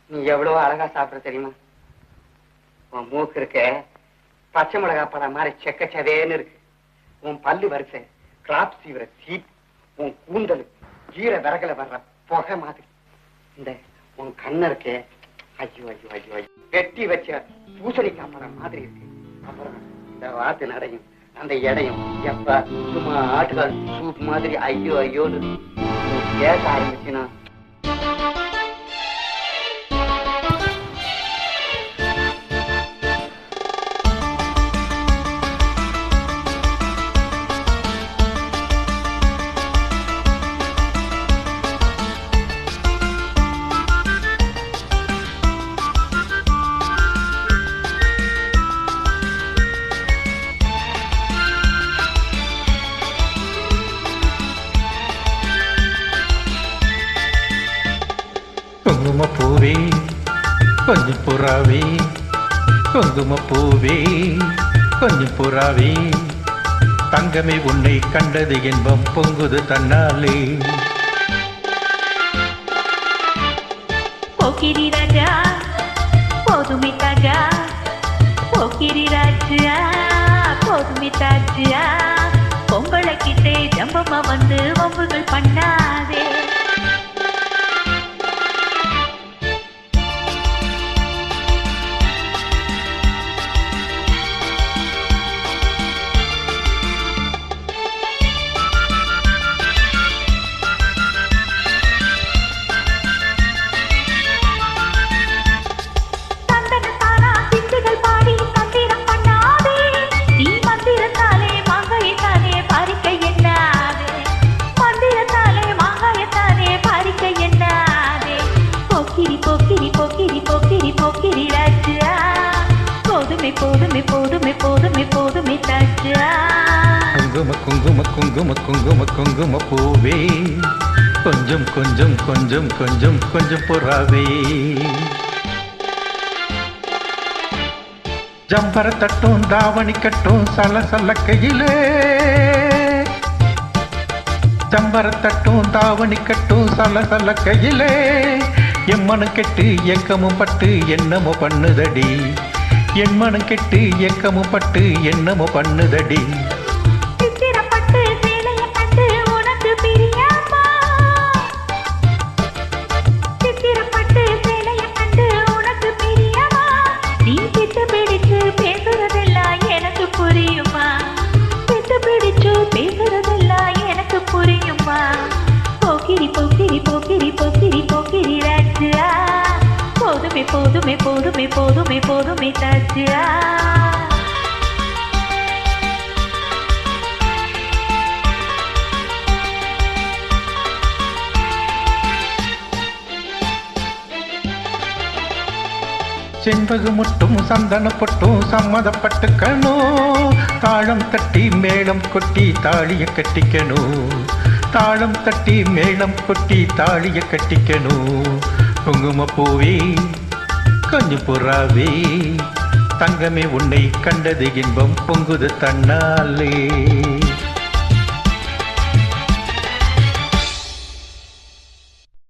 நீ எவ்வளவு அழகா சாப்பிட தெரியுமா? உன் மூக்கு இருக்க பச்சை மிளகா படம் மாதிரி செக்கச்சவேன்னு இருக்கு. உன் பல்லு வரிசை கிராப் சீவர சீப். உன் கூந்தல் ஈர விறகுல வர்ற புகை மாதிரி. இந்த உன் கண்ணு இருக்கே, ஐயோ ஐயோ ஐயோ ஐயோ, வெட்டி வச்ச பூசணிக்காய் படம் மாதிரி இருக்கு. அப்புறம் இந்த வாத்து நடையும் அந்த எடையும் எப்ப சும்மா ஆட்டுக்கால் சூப் மாதிரி ஐயோ ஐயோன்னு பேச ஆரம்பிச்சுனா குங்குமப்பூவே கொஞ்சம் புறாவே, குங்குமப்பூவே கொஞ்சம் புறாவே, தங்கமே உன்னை கண்டது என்பம் பொங்குது தன்னாலே. போக்கிரி ராஜா போதுமே தாஜா, போக்கிரி ராஜா போதுமே தாஜா, பொம்பளை கிட்டே ஜம்பமா வந்து வம்புகள் பண்ணாதே. போதுமே போதுமே போதுமே போதுமே தாஜா. குங்கும குங்கும குங்கும குங்கும குங்கும பூவே கொஞ்சம் கொஞ்சம் கொஞ்சம் கொஞ்சம் கொஞ்சம் புறாவே. ஜம்பர தட்டும் தாவணி கட்டும் சல சலக்கையிலே, ஜம்பர தட்டும் தாவணி கட்டும் சல சலக்கையிலே, எம்மனு கெட்டு ஏக்கமும் பட்டு என்னமோ பண்ணுதடி, என் மனம் கெட்டு ஏக்கமும் பட்டு என்னமோ பண்ணுதடி. சித்திரப்பட்டு சேலைய கண்டு உனக்கு பிரியாமா, சித்திரப்பட்டு சேலைய கண்டு உனக்கு பிரியாமா, நீ கிட்ட பிடிச்சு பேசுறதெல்லாம் எனக்கு புரியுமா, கிட்ட பிடிச்சு பேசுறதெல்லாம் எனக்கு புரியுமா. போக்கிரி போக்கிரி போக்கிரி போக்கிரி போக்கிரி ராஜா, போதுமே போதுமே போதுமே போதுமே போதுமே தாஜா. செண்பகு முட்டும் சந்தன பொட்டும் சம்மதப்பட்டுக்கணும், தாளம் தட்டி மேளம் கொட்டி தாளிய கட்டிக்கணும், தாளம் தட்டி மேளம் கொட்டி தாளிய கட்டிக்கணும். குங்குமப்பூவே கொஞ்சம் புறாவே, தங்கமே உன்னை கண்டது இன்பம் பொங்குது தன்னாலே.